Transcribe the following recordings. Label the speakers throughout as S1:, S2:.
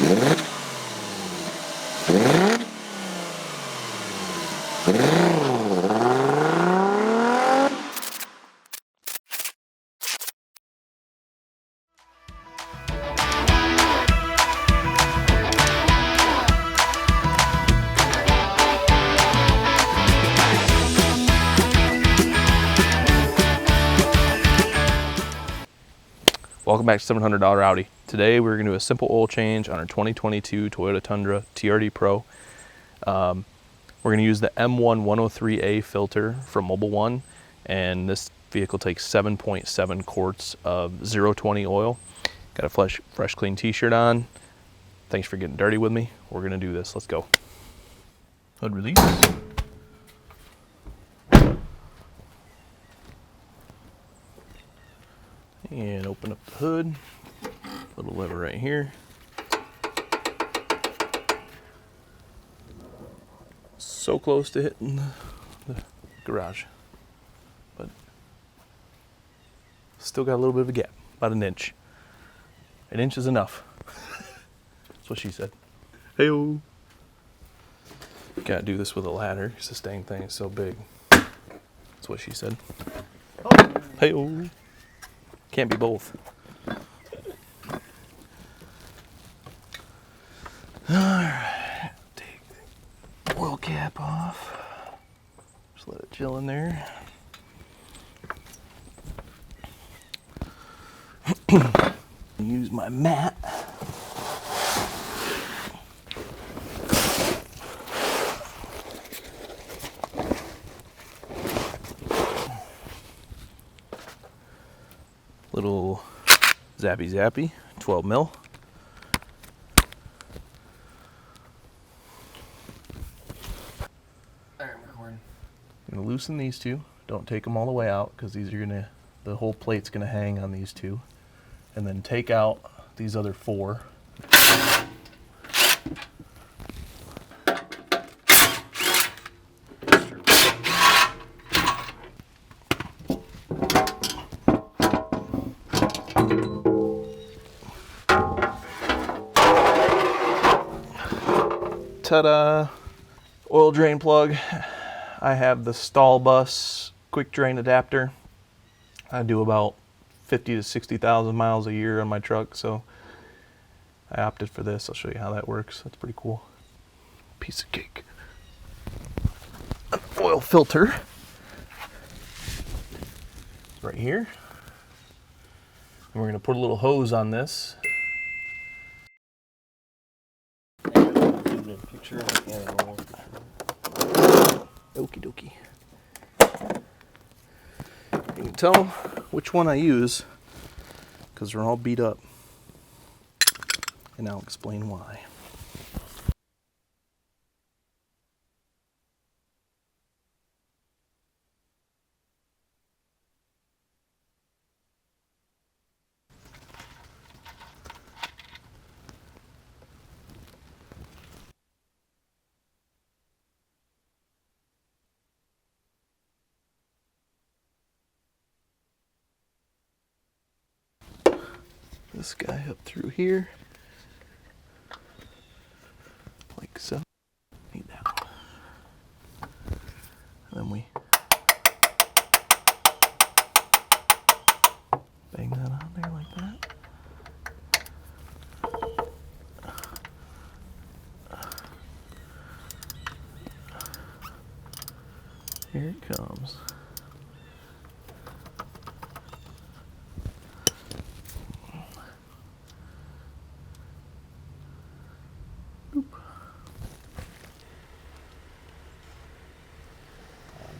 S1: Welcome back to $700 Audi. Today we're going to do a simple oil change on our 2022 Toyota Tundra TRD Pro. We're going to use the M1 103A filter from Mobil 1, and this vehicle takes 7.7 quarts of 020 oil. Got a fresh clean t-shirt on. Thanks for getting dirty with me. We're going to do this. Let's go. Hood release. And open up the hood, little lever right here. So close to hitting the garage, but still got a little bit of a gap, about an inch. An inch is enough. That's what she said. Hey-o. Gotta do this with a ladder because this dang thing is so big. That's what she said. Hey-o. Can't be both. Alright, take the oil cap off. Just let it chill in there. Use my mat. Little zappy 12 mil.
S2: Alright, I'm recording.
S1: I'm gonna loosen these two. Don't take them all the way out because these are the whole plate's gonna hang on these two. And then take out these other four. Ta-da! Oil drain plug. I have the stall bus quick drain adapter. I do about 50 to 60,000 miles a year on my truck, so I opted for this. I'll show you how that works. That's pretty cool. Piece of cake. An oil filter right here. And we're going to put a little hose on this. Okie dokie. You can tell which one I use because they're all beat up. And I'll explain why. This guy up through here, like so. Need that one. And then we bang that on there like that. Here it comes.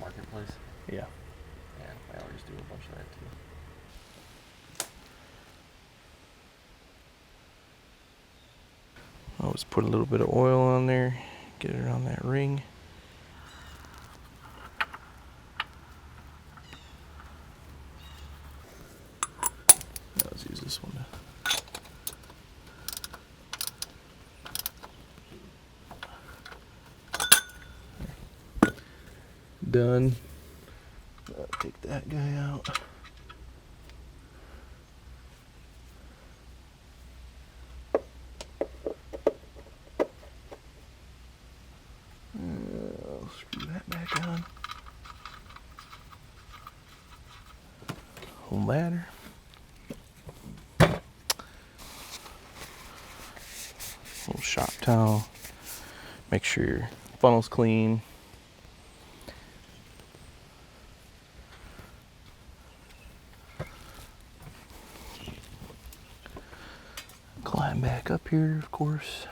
S2: Marketplace?
S1: Yeah.
S2: Yeah, I always do a bunch of that too.
S1: Always put a little bit of oil on there, get it around that ring. Now let's use this one. Done. Take that guy out. back on. Ladder. Little shop towel. Make sure your funnel's clean. Climb back up here, of course.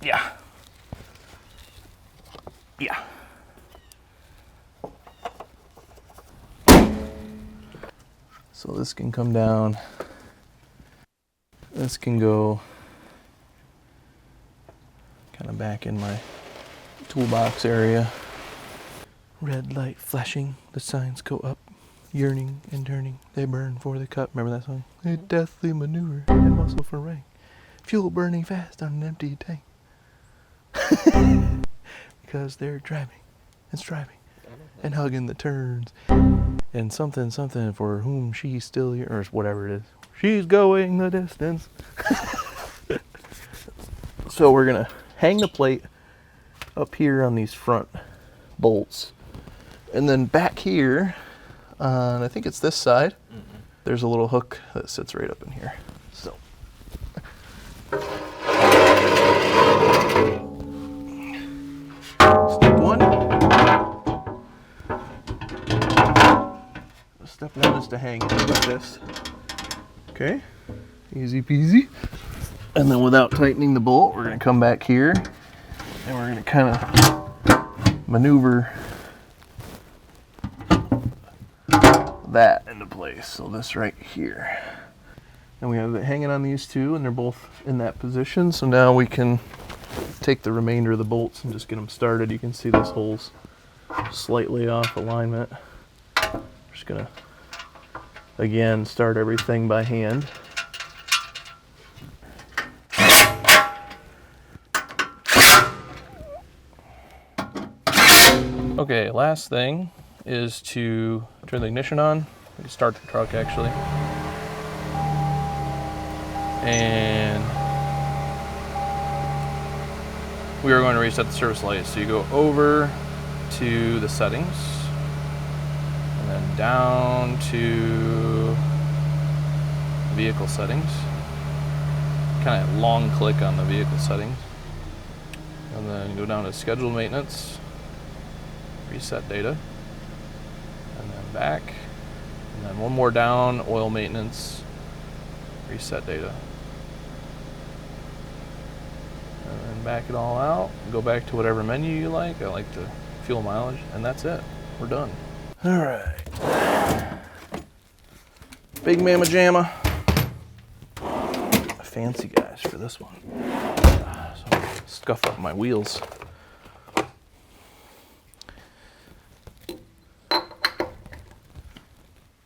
S1: Yeah. Yeah. So this can come down. This can go kind of back in my toolbox area. Red light flashing, the signs go up. Yearning and turning, they burn for the cup. Remember that song? A deathly maneuver and muscle for rank. Fuel burning fast on an empty tank. Because they're driving and striving and hugging the turns and something for whom she's still here, or whatever it is. She's going the distance. So we're gonna hang the plate up here on these front bolts, and then back here on, I think it's this side, there's a little hook that sits right up in here. So step one is to hang it like this. Okay, easy peasy. And then without tightening the bolt, we're going to come back here and we're going to kind of maneuver that into place. So this right here. And we have it hanging on these two, and they're both in that position. So now we can take the remainder of the bolts and just get them started. You can see this hole's slightly off alignment. Just gonna, again, start everything by hand. Okay, last thing is to turn the ignition on. We can start the truck actually. And we are going to reset the service light. So you go over to the settings and then down to vehicle settings. Kind of long click on the vehicle settings. And then go down to scheduled maintenance, reset data, and then back. And then one more down, oil maintenance, reset data. And then back it all out, go back to whatever menu you like. I like the fuel mileage, and that's it. We're done. All right. Big Mama Jamma. Fancy guys for this one. So scuff up my wheels.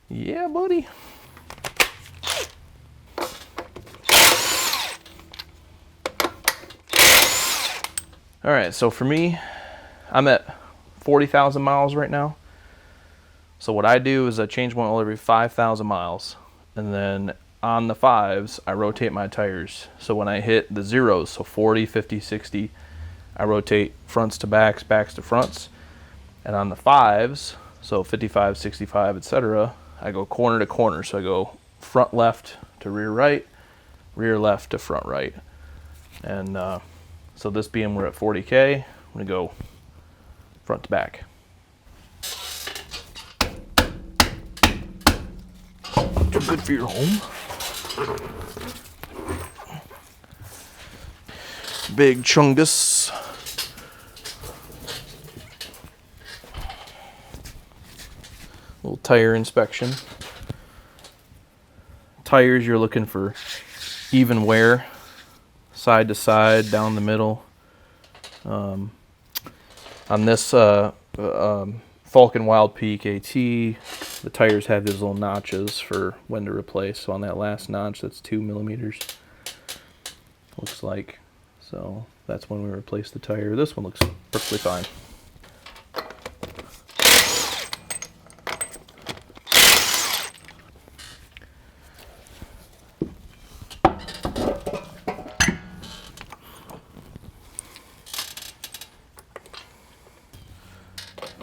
S1: Yeah, buddy. All right, so for me, I'm at 40,000 miles right now. So what I do is I change my oil every 5,000 miles. And then on the fives, I rotate my tires. So when I hit the zeros, so 40, 50, 60, I rotate fronts to backs, backs to fronts. And on the fives, so 55, 65, etc., I go corner to corner. So I go front left to rear rear left to front right. And so this being we're at 40K, I'm gonna go front to back. Too good for your home. Big chungus. Little tire inspection. Tires, you're looking for even wear, side to side, down the middle. On this Falcon Wild Peak AT, the tires have these little notches for when to replace. So on that last notch, that's 2 millimeters. Looks like. So that's when we replace the tire. This one looks perfectly fine.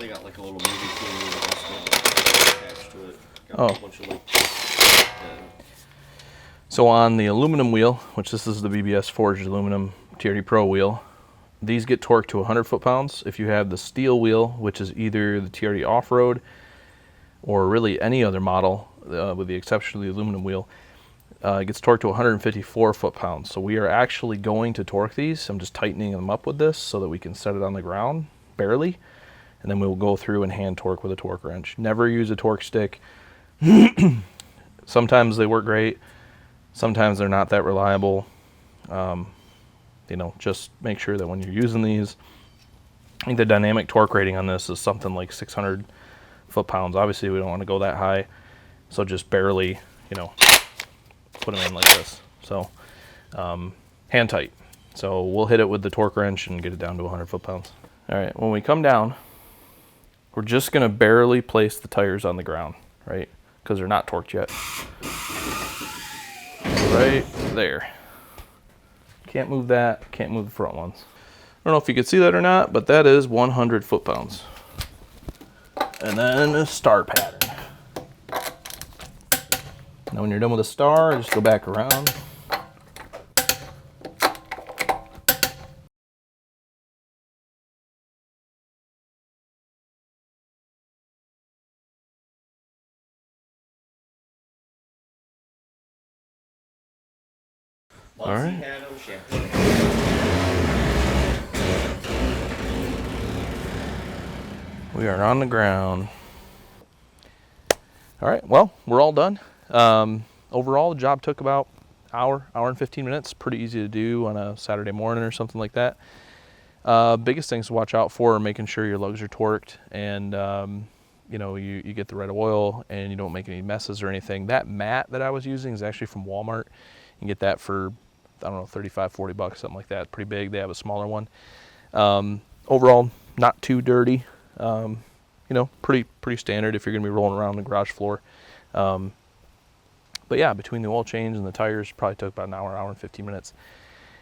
S2: They got like a little movie theater attached to it. Got a bunch of like.
S1: So on the aluminum wheel, which this is the BBS forged aluminum TRD Pro wheel, these get torqued to 100 foot-pounds. If you have the steel wheel, which is either the TRD off-road or really any other model, with the exception of the aluminum wheel, it gets torqued to 154 foot-pounds. So we are actually going to torque these. I'm just tightening them up with this so that we can set it on the ground, barely. And then we'll go through and hand torque with a torque wrench. Never use a torque stick. Sometimes they work great. Sometimes they're not that reliable. You know, just make sure that when you're using these, I think the dynamic torque rating on this is something like 600 foot-pounds. Obviously, we don't want to go that high, so just barely, you know, put them in like this. So, hand tight. So we'll hit it with the torque wrench and get it down to 100 foot-pounds. All right, when we come down, we're just going to barely place the tires on the ground, right? Because they're not torqued yet. Right there. Can't move that, can't move the front ones. I don't know if you can see that or not, but that is 100 foot-pounds. And then a star pattern. Now when you're done with a star, just go back around. All right. We are on the ground. All right, well, we're all done. Overall, the job took about hour and 15 minutes. Pretty easy to do on a Saturday morning or something like that. Biggest things to watch out for are making sure your lugs are torqued and you know, you get the right oil and you don't make any messes or anything. That mat that I was using is actually from Walmart. You can get that for, I don't know, 35, 40 bucks, something like that. Pretty big. They have a smaller one. Overall, not too dirty. You know, pretty standard if you're going to be rolling around the garage floor. But yeah, between the oil change and the tires, probably took about an hour and 15 minutes.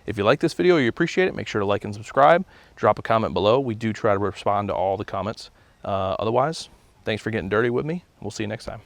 S1: If you like this video or you appreciate it, make sure to like and subscribe. Drop a comment below. We do try to respond to all the comments. Otherwise, thanks for getting dirty with me. We'll see you next time.